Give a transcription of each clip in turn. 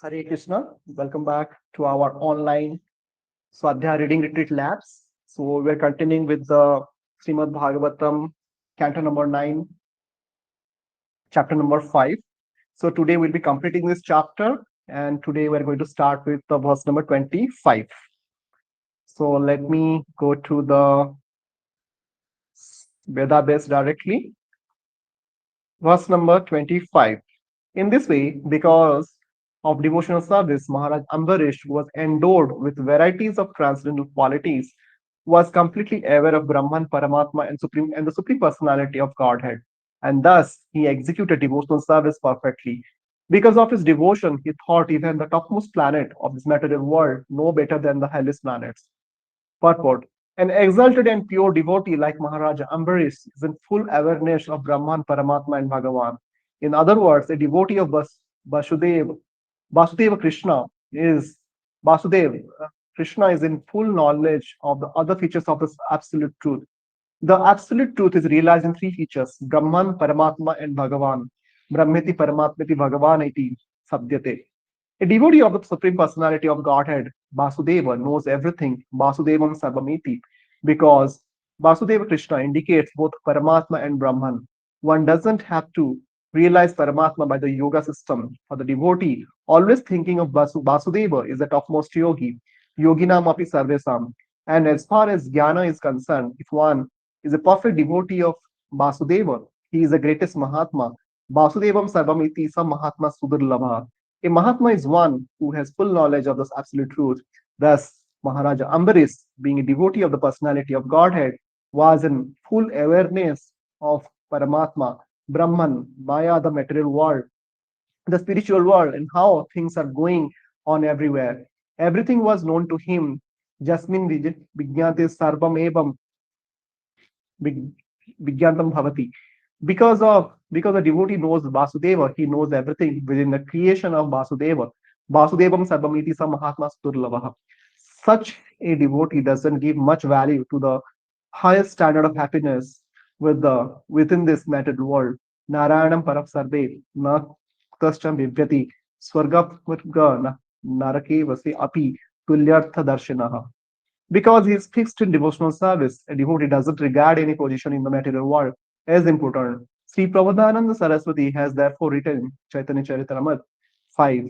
Hare Krishna. Welcome back to our online Swadhyaya Reading Retreat Labs. So we're continuing with the Srimad Bhagavatam, Canto number 9, chapter number 5. So today we'll be completing this chapter, and today we're going to start with the verse number 25. So let me go to the Veda base directly. Verse number 25. In this way, because of devotional service, Maharaj Ambarīṣa was endowed with varieties of transcendental qualities, was completely aware of Brahman, Paramatma, and the Supreme Personality of Godhead, and thus he executed devotional service perfectly. Because of his devotion, he thought even the topmost planet of this material world no better than the hellish planets. Purport. An exalted and pure devotee like Maharaja Ambarīṣa is in full awareness of Brahman, Paramatma, and Bhagavan. In other words, a devotee of Vasudeva Krishna is Vasudeva. Krishna is in full knowledge of the other features of this absolute truth. The absolute truth is realized in three features: Brahman, Paramatma, and Bhagavan. Brahmeti Paramatmeti Bhagavaniti Sabdyate. A devotee of the Supreme Personality of Godhead, Vasudeva, knows everything, Vasudevam Sarvamiti, because Vasudeva Krishna indicates both Paramatma and Brahman. One doesn't have to realize Paramatma by the yoga system. For the devotee, always thinking of Vasudeva is the topmost yogi, Yoginam api sarvesam. And as far as jnana is concerned, if one is a perfect devotee of Vasudeva, he is the greatest Mahatma. Vasudevam Sarvamiti Sam Mahatma Sudurlabha. A Mahatma is one who has full knowledge of this absolute truth. Thus, Maharaja Ambarīṣa, being a devotee of the personality of Godhead, was in full awareness of Paramatma, Brahman, Maya, the material world, the spiritual world, and how things are going on everywhere. Everything was known to him. Jasmin Vijnate Sarvam Evam Vijnantam Bhavati. Because the devotee knows Vasudeva, he knows everything within the creation of Vasudeva. Vasudevam Sarvamiti Sa Mahatma Sturlavaha. Such a devotee doesn't give much value to the highest standard of happiness within this material world. Narayanam Parap Sarve Na Kashtam Vivyati Swarga Narake Vase Api Tulyartha Darshanaha. Because he is fixed in devotional service, a devotee doesn't regard any position in the material world as important. Sri Prabodhananda Saraswati has therefore written Chaitanya Charitamrita 5.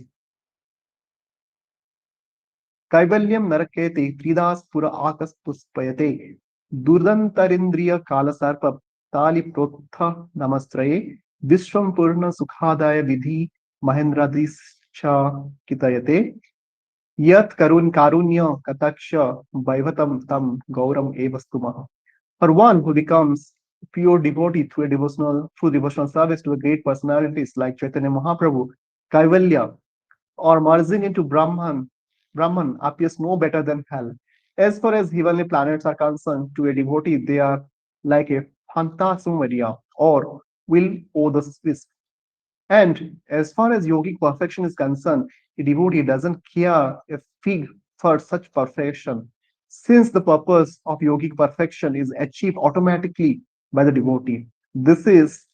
Kaivalyam narakete tridas pura akas puspayate durdantarindriya kala sarpa tali protha namastraye vishwam purna sukhadaya vidhi mahendradischa kitayate yat karun karunya kataksha vaivatam tam gauram evastuma. For one who becomes pure devotee through devotional service to the great personalities like Chaitanya Mahaprabhu, Kaivalya, or merging into Brahman appears no better than hell. As far as heavenly planets are concerned, to a devotee, they are like a phantasmagoria or will o' the wisp. And as far as yogic perfection is concerned, a devotee doesn't care a fig for such perfection, since the purpose of yogic perfection is achieved automatically by the devotee. This is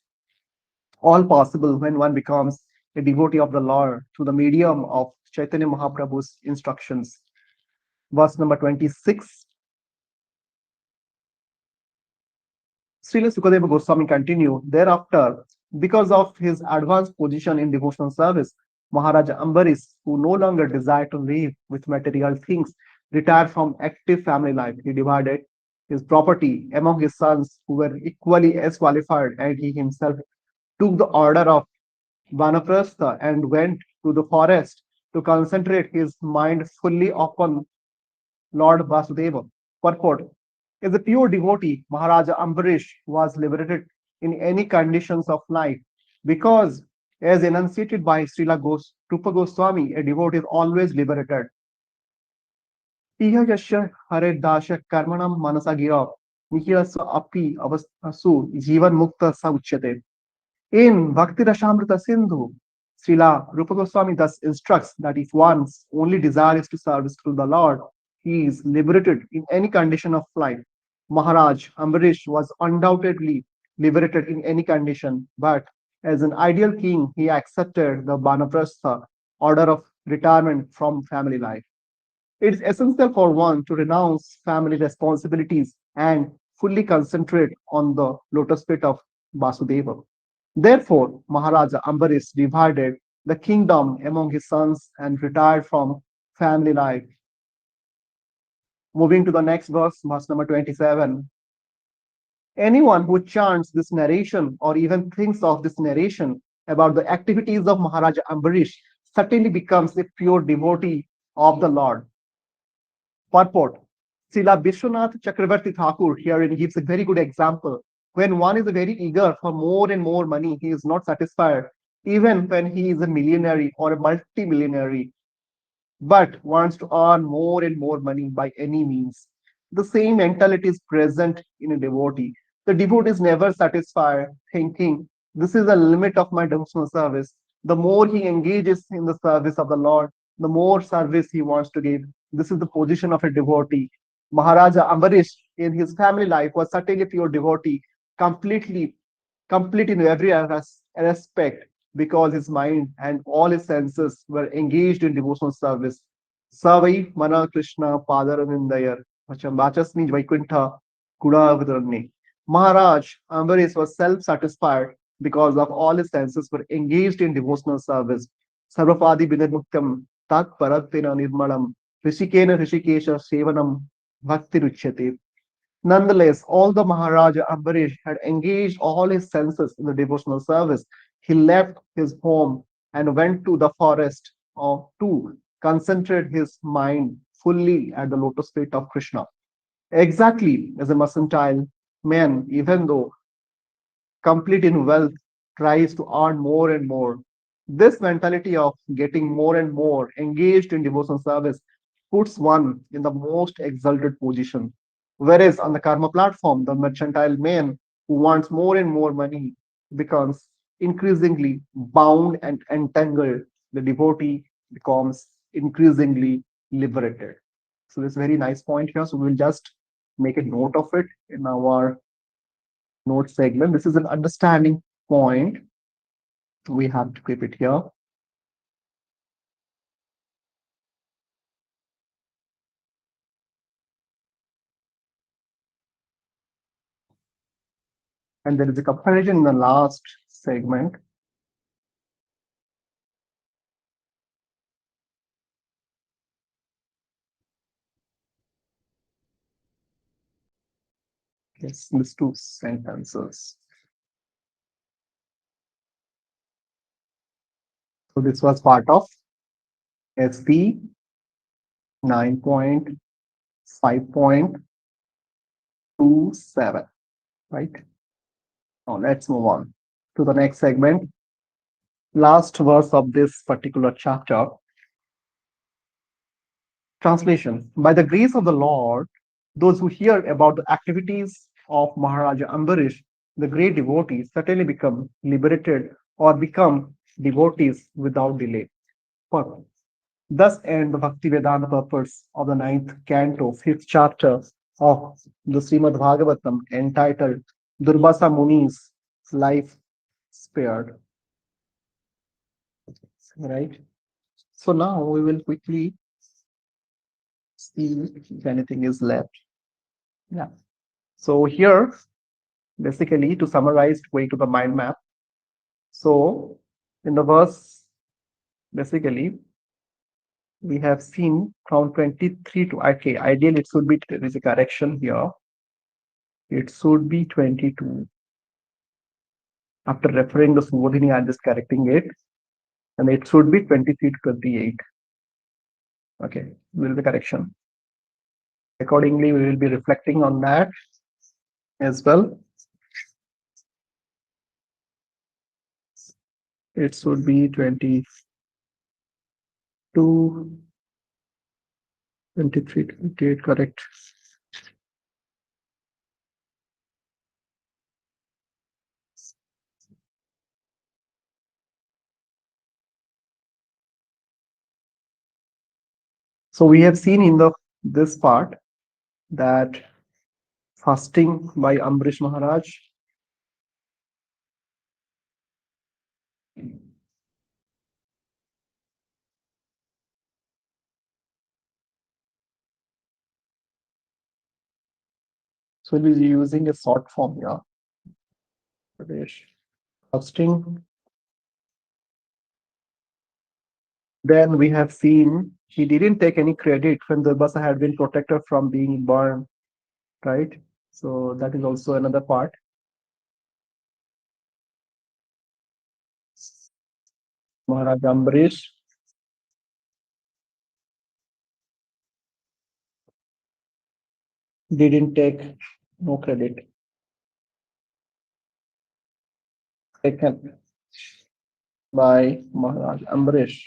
all possible when one becomes a devotee of the Lord through the medium of Chaitanya Mahaprabhu's instructions. Verse number 26. Srila Sukadeva Goswami continued, thereafter, because of his advanced position in devotional service, Maharaja Ambarīṣa, who no longer desired to live with material things, retired from active family life. He divided his property among his sons, who were equally as qualified, and he himself took the order of Vanaprastha and went to the forest to concentrate his mind fully upon Lord Vasudeva. Purport. As a pure devotee, Maharaja Ambarīṣa was liberated in any conditions of life because, as enunciated by Srila Rupa Goswami, a devotee is always liberated. Iha yasya hare dasya karmanam manasagira nihilasa api avasu jivan mukta sa uchyate. In Bhakti Rasamrita Sindhu, Srila Rupa Goswami thus instructs that if one's only desire is to service to the Lord, he is liberated in any condition of life. Maharaj Ambarīṣa was undoubtedly liberated in any condition, but as an ideal king, he accepted the Banaprastha order of retirement from family life. It is essential for one to renounce family responsibilities and fully concentrate on the lotus feet of Vasudeva. Therefore, Maharaja Ambarīṣa divided the kingdom among his sons and retired from family life. Moving to the next verse number 27. Anyone who chants this narration or even thinks of this narration about the activities of Maharaja Ambarīṣa certainly becomes a pure devotee of the Lord. Purport. Srila Vishwanath Chakravarti Thakur herein gives a very good example. When one is very eager for more and more money, he is not satisfied, even when he is a millionaire or a multimillionaire, but wants to earn more and more money by any means. The same mentality is present in a devotee. The devotee is never satisfied, thinking, this is the limit of my devotional service. The more he engages in the service of the Lord, the more service he wants to give. This is the position of a devotee. Maharaja Ambarīṣa in his family life was certainly a pure devotee, complete in every aspect, because his mind and all his senses were engaged in devotional service. Savai Mana Krishna Padaranindayar Vachasmi Vaikuntha Kudavidarani. Maharaj Ambarīṣa was self-satisfied because of all his senses were engaged in devotional service. Sarvapadi Binamuktam Tat Paratina Nirmalam Rishikena Rishikesha Sevanam Bhakti Ruchyate. Nonetheless, although Maharaja Ambarīṣa had engaged all his senses in the devotional service, he left his home and went to the forest to concentrate his mind fully at the lotus feet of Krishna. Exactly as a mercantile man, even though complete in wealth, tries to earn more and more. This mentality of getting more and more engaged in devotional service puts one in the most exalted position. Whereas on the karma platform, the mercantile man who wants more and more money becomes increasingly bound and entangled. The devotee becomes increasingly liberated. So, this very nice point here. So, we will just make a note of it in our note segment. This is an understanding point. We have to keep it here. And there is a comparison in the last segment. Yes, these two sentences. So this was part of SP 9.5.27, right? Now let's move on to the next segment. Last verse of this particular chapter. Translation. By the grace of the Lord, those who hear about the activities of Maharaja Ambarīṣa, the great devotees, certainly become liberated or become devotees without delay. Purpose. Thus end the Bhakti Vedanta purpose of the 9th canto, 5th chapter of the Srimad Bhagavatam, entitled Durvasa Muni's Life Spared. Right? So now we will quickly see if anything is left. Yeah. So here, basically, to summarize, going to the mind map. So in the verse, basically, we have seen from 23 to, okay, ideally it should be, there is a correction here. It should be 22. After referring the Subodhini, I'm just correcting it. And it should be 23 to 28. Okay, there is a correction. Accordingly, we will be reflecting on that as well. It should be 22, 23, 28, correct. So we have seen in this part that fasting by Ambarīṣa Maharaj So we'll be using a short form here. Fasting. Then we have seen he didn't take any credit when Durbasa had been protected from being burned, right? So that is also another part. Mahārāja Ambarīṣa didn't take no credit taken by Mahārāja Ambarīṣa.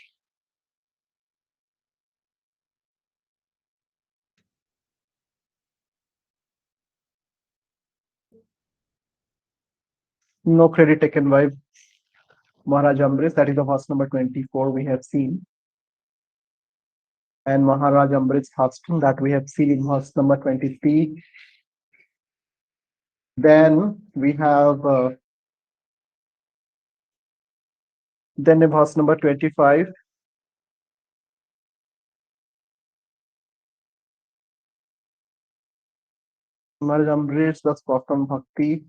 No credit taken by Mahārāja Ambarīṣa. That is the verse number 24 we have seen. And Mahārāja Ambarīṣa fasting that we have seen in verse number 23. Then we have then in verse number 25. Mahārāja Ambarīṣa does perform bhakti.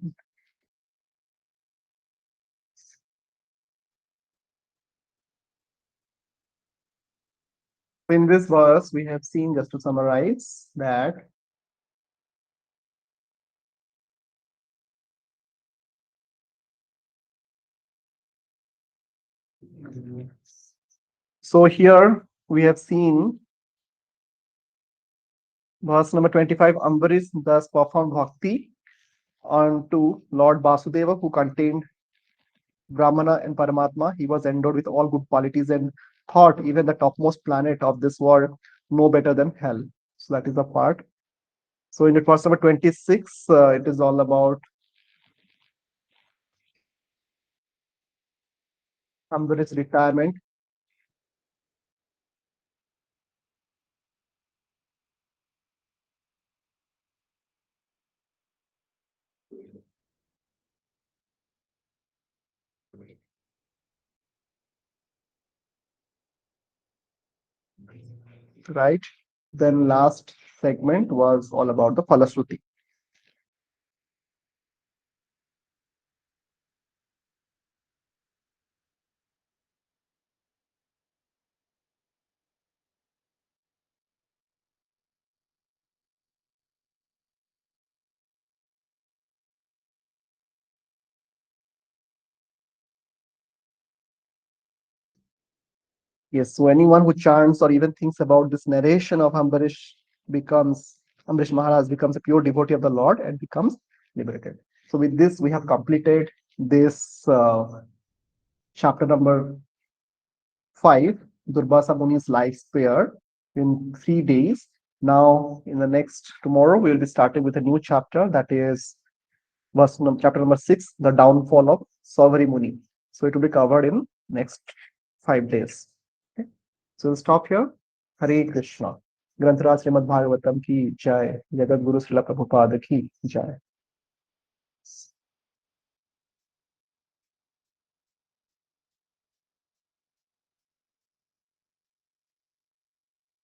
In this verse, we have seen, just to summarize, that so here we have seen verse number 25, Ambarīṣa thus performed bhakti unto Lord Vasudeva, who contained Brahmana and Paramatma. He was endowed with all good qualities and thought even the topmost planet of this world no better than hell. So that is the part. So in the verse number 26, it is all about Ambarīṣa's retirement. Right. Then last segment was all about the Falashruti. Yes, so anyone who chants or even thinks about this narration of Ambarīṣa Maharaj becomes a pure devotee of the Lord and becomes liberated. So with this, we have completed this chapter number 5, Durbasa Muni's life sphere, in 3 days. Now, in the next tomorrow, we will be starting with a new chapter, that is chapter number 6, the downfall of Savari Muni. So it will be covered in next 5 days. Okay. So we'll stop here. Hare Krishna. ग्रंथराज Shrimad Bhagavatam की जय, जगत गुरु श्रील प्रभुपाद की जय.